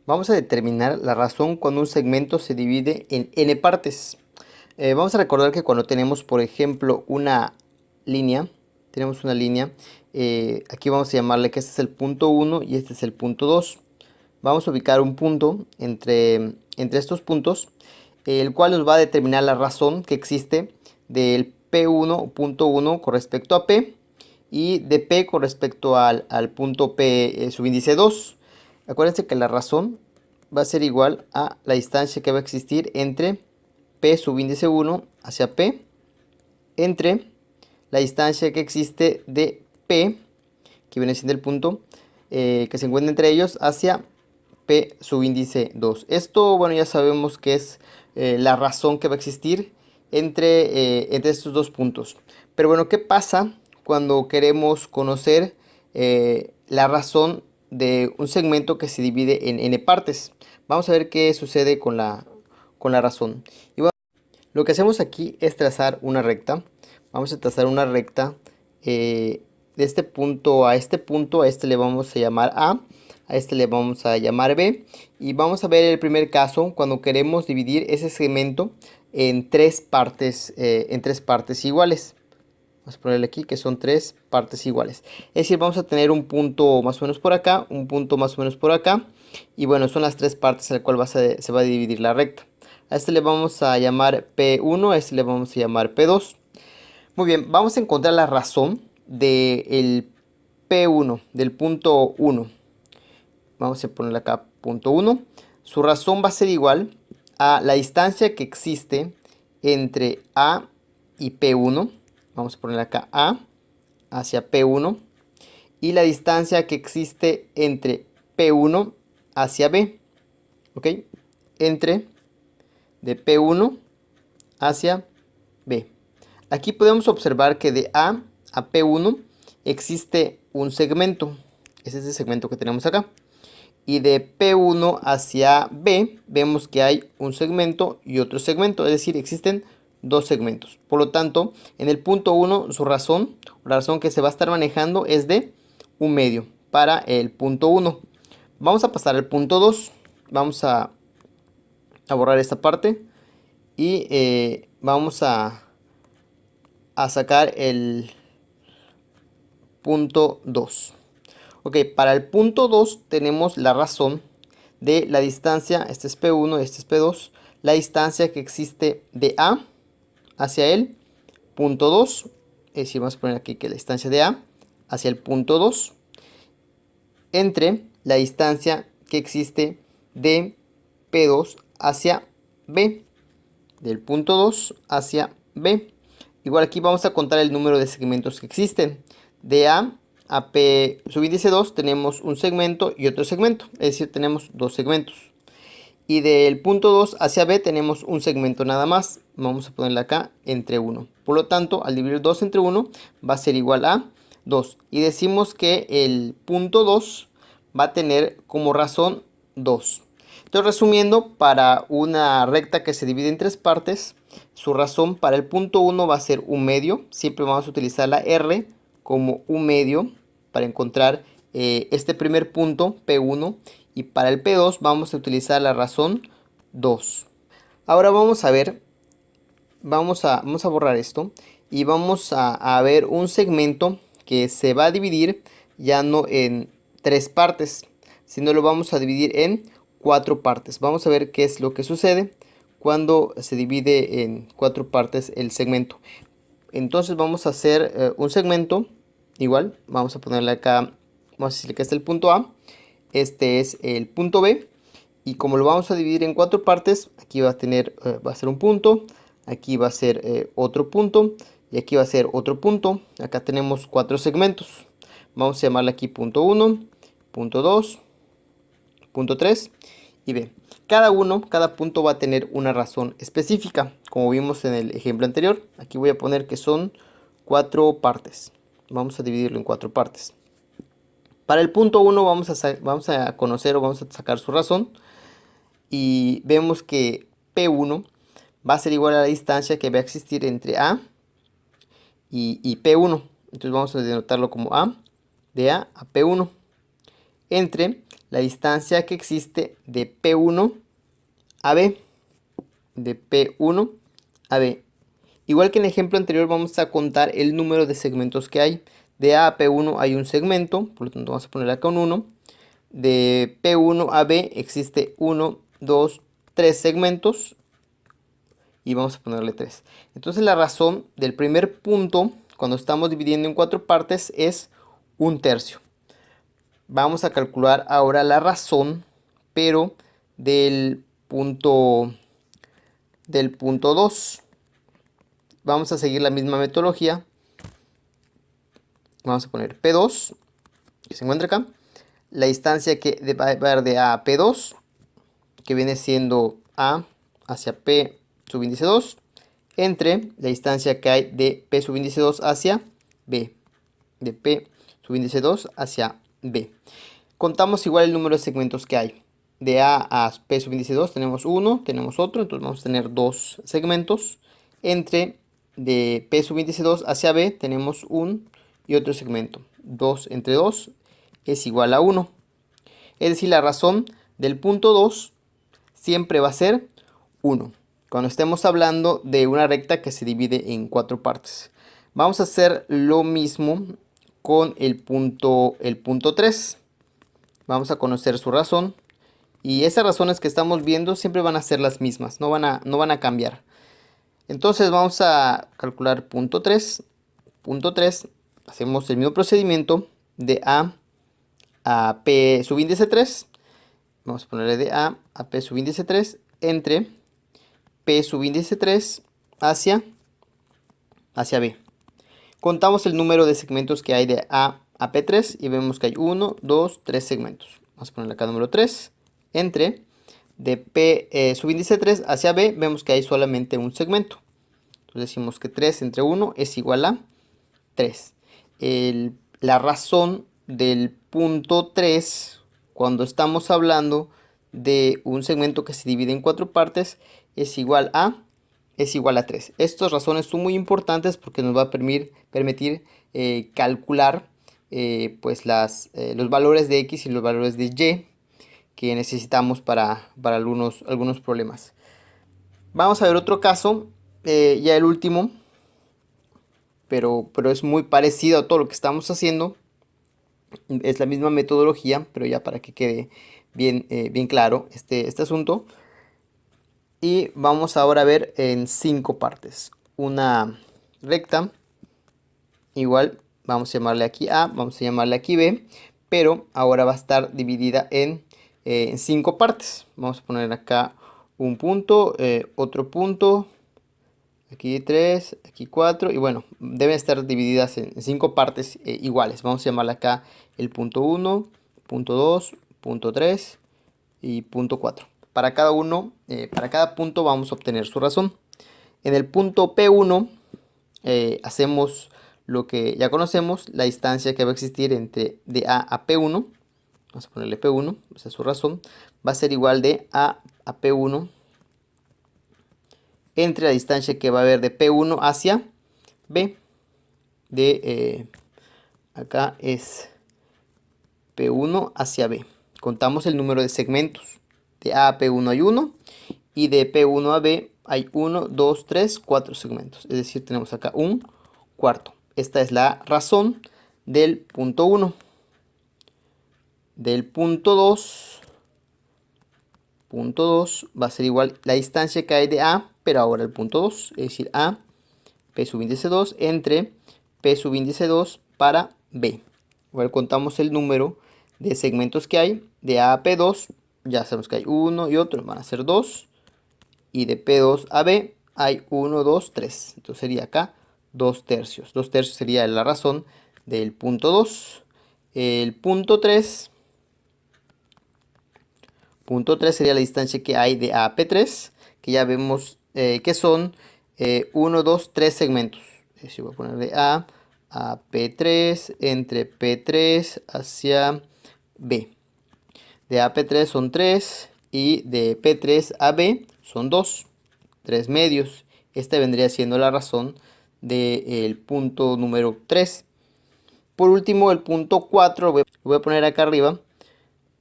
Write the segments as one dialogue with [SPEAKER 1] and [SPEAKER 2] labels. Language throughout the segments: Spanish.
[SPEAKER 1] Vamos a determinar la razón cuando un segmento se divide en n partes. Vamos a recordar que cuando tenemos, por ejemplo, una línea, aquí vamos a llamarle que este es el punto 1 y este es el punto 2. Vamos a ubicar un punto entre estos puntos, el cual nos va a determinar la razón que existe del P1 punto 1 con respecto a P y de P con respecto al punto P subíndice 2. Acuérdense que la razón va a ser igual a la distancia que va a existir entre P subíndice 1 hacia P entre la distancia que existe de P, que viene siendo el punto que se encuentra entre ellos, hacia P subíndice 2. Esto, bueno, ya sabemos que es la razón que va a existir entre estos dos puntos. Pero bueno, ¿qué pasa cuando queremos conocer la razón de un segmento que se divide en n partes? Vamos a ver qué sucede con la razón. Y bueno, lo que hacemos aquí es trazar una recta. Vamos a trazar una recta de este punto, a este le vamos a llamar A este le vamos a llamar B, y vamos a ver el primer caso cuando queremos dividir ese segmento en tres partes iguales. Vamos a ponerle aquí que son tres partes iguales. Es decir, vamos a tener un punto más o menos por acá, un punto más o menos por acá, y bueno, son las tres partes en las cuales se va a dividir la recta. A este le vamos a llamar P1, a este le vamos a llamar P2. Muy bien, vamos a encontrar la razón del P1, del punto 1. Vamos a ponerle acá punto 1. Su razón va a ser igual a la distancia que existe entre A y P1. Vamos a ponerle acá A hacia P1. Y la distancia que existe entre P1 hacia B. ¿Ok? Entre de P1 hacia B. Aquí podemos observar que de A a P1 existe un segmento. Es ese segmento que tenemos acá. Y de P1 hacia B vemos que hay un segmento y otro segmento, es decir, existen dos segmentos. Por lo tanto, en el punto 1 la razón que se va a estar manejando es de 1/2 para el punto 1. Vamos a pasar al punto 2. Vamos a borrar esta parte y vamos a sacar el punto 2. Ok, para el punto 2 tenemos la razón de la distancia, este es P1, este es P2, la distancia que existe de A hacia el punto 2, es decir, vamos a poner aquí que la distancia de A hacia el punto 2, entre la distancia que existe de P2 hacia B, del punto 2 hacia B. Igual aquí vamos a contar el número de segmentos que existen. De A a P subíndice 2 tenemos un segmento y otro segmento, es decir, tenemos dos segmentos. Y del punto 2 hacia B tenemos un segmento nada más. Vamos a ponerle acá entre 1. Por lo tanto, al dividir 2 entre 1 va a ser igual a 2. Y decimos que el punto 2 va a tener como razón 2. Entonces, resumiendo, para una recta que se divide en tres partes, su razón para el punto 1 va a ser 1/2. Siempre vamos a utilizar la R como 1/2 para encontrar este primer punto, P1. Y para el P2 vamos a utilizar la razón 2. Ahora vamos a ver, vamos a borrar esto y vamos a ver un segmento que se va a dividir ya no en tres partes, sino lo vamos a dividir en cuatro partes. Vamos a ver qué es lo que sucede cuando se divide en cuatro partes el segmento. Entonces vamos a hacer un segmento igual, vamos a ponerle acá, vamos a decirle que este es el punto A, este es el punto B, y como lo vamos a dividir en cuatro partes, aquí va a tener, va a ser un punto, aquí va a ser otro punto, y aquí va a ser otro punto. Acá tenemos cuatro segmentos. Vamos a llamarle aquí punto 1, punto 2, punto 3 y B. Cada punto va a tener una razón específica, como vimos en el ejemplo anterior. Aquí voy a poner que son cuatro partes. Vamos a dividirlo en cuatro partes. Para el punto 1 vamos a conocer o vamos a sacar su razón. Y vemos que P1 va a ser igual a la distancia que va a existir entre A y P1. Entonces vamos a denotarlo como A, de A a P1. Entre la distancia que existe de P1 a B. De P1 a B. Igual que en el ejemplo anterior, vamos a contar el número de segmentos que hay. De A a P1 hay un segmento, por lo tanto vamos a poner acá un 1. De P1 a B existe 1, 2, 3 segmentos y vamos a ponerle 3. Entonces la razón del primer punto, cuando estamos dividiendo en 4 partes, es 1/3. Vamos a calcular ahora la razón, pero del punto 2. Vamos a seguir la misma metodología. Vamos a poner P2, que se encuentra acá. La distancia que va a ir de A a P2, que viene siendo A hacia P subíndice 2, entre la distancia que hay de P subíndice 2 hacia B. De P subíndice 2 hacia B. Contamos igual el número de segmentos que hay. De A a P subíndice 2 tenemos uno, tenemos otro, entonces vamos a tener 2 segmentos. Entre de P subíndice 2 hacia B tenemos un y otro segmento. 2 entre 2 es igual a 1. Es decir, la razón del punto 2 siempre va a ser 1. Cuando estemos hablando de una recta que se divide en 4 partes. Vamos a hacer lo mismo con el punto 3. Vamos a conocer su razón. Y esas razones que estamos viendo siempre van a ser las mismas. No van a cambiar. Entonces vamos a calcular punto 3. Punto 3. Hacemos el mismo procedimiento de A a P subíndice 3. Vamos a ponerle de A a P subíndice 3 entre P subíndice 3 hacia B. Contamos el número de segmentos que hay de A a P3 y vemos que hay 1, 2, 3 segmentos. Vamos a ponerle acá número 3 entre de P subíndice 3 hacia B, vemos que hay solamente un segmento. Entonces decimos que 3 entre 1 es igual a 3. La razón del punto 3, cuando estamos hablando de un segmento que se divide en 4 partes, es igual a 3. Estas razones son muy importantes porque nos va a permitir calcular pues los valores de X y los valores de Y que necesitamos para algunos problemas. Vamos a ver otro caso, ya el último, pero es muy parecido a todo lo que estamos haciendo. Es la misma metodología, pero ya para que quede bien claro este asunto. Y vamos ahora a ver en 5 partes. Una recta, igual vamos a llamarle aquí A, vamos a llamarle aquí B, pero ahora va a estar dividida en 5 partes. Vamos a poner acá un punto, otro punto, aquí 3, aquí 4, y bueno, deben estar divididas en 5 partes iguales. Vamos a llamarle acá el punto 1, punto 2, punto 3 y punto 4. Para cada punto vamos a obtener su razón. En el punto P1 hacemos lo que ya conocemos, la distancia que va a existir entre de A a P1. Vamos a ponerle P1, esa es su razón. Va a ser igual de A a P1 entre la distancia que va a haber de P1 hacia B. Acá es P1 hacia B. Contamos el número de segmentos. De A a P1 hay 1 y de P1 a B hay 1, 2, 3, 4 segmentos. Es decir, tenemos acá un cuarto. Esta es la razón del punto 1. Del punto 2 va a ser igual la distancia que hay de A, pero ahora el punto 2, es decir, A, P subíndice 2 entre P subíndice 2 para B. Igual contamos el número de segmentos que hay de A a P2, ya sabemos que hay uno y otro, van a ser 2. Y de P2 a B hay 1, 2, 3. Entonces sería acá 2/3. 2/3 sería la razón del punto 2. El punto 3 sería la distancia que hay de A a P3, que ya vemos que son 1, 2, 3 segmentos. Así voy a poner de A a P3 entre P3 hacia B. De A a P3 son 3 y de P3 a B son 2. 3 medios. Esta vendría siendo la razón del punto número 3. Por último, el punto 4 lo voy a poner acá arriba.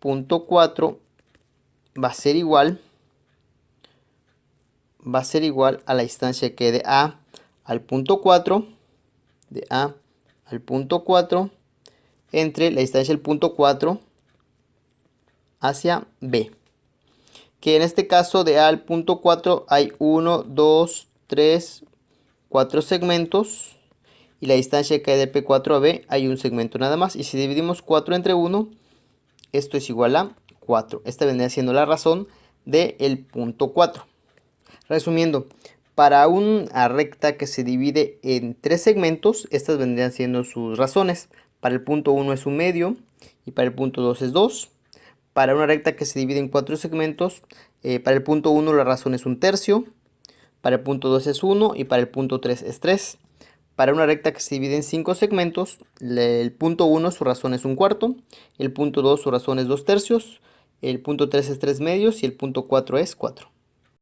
[SPEAKER 1] punto 4 va a ser igual a la distancia que de A al punto 4, de A al punto 4, entre la distancia del punto 4 hacia B. Que en este caso de A al punto 4 hay 1, 2, 3, 4 segmentos. Y la distancia que hay de P4 a B hay un segmento nada más. Y si dividimos 4 entre 1, esto es igual a 4. Esta vendría siendo la razón del punto 4. Resumiendo, para una recta que se divide en 3 segmentos, estas vendrían siendo sus razones. Para el punto 1 es 1/2 y para el punto 2 es 2. Para una recta que se divide en 4 segmentos, para el punto 1 la razón es 1/3, para el punto 2 es 1 y para el punto 3 es 3. Para una recta que se divide en 5 segmentos, el punto 1 su razón es 1/4, el punto 2 su razón es 2/3, el punto 3 es 3/2 y el punto 4 es 4.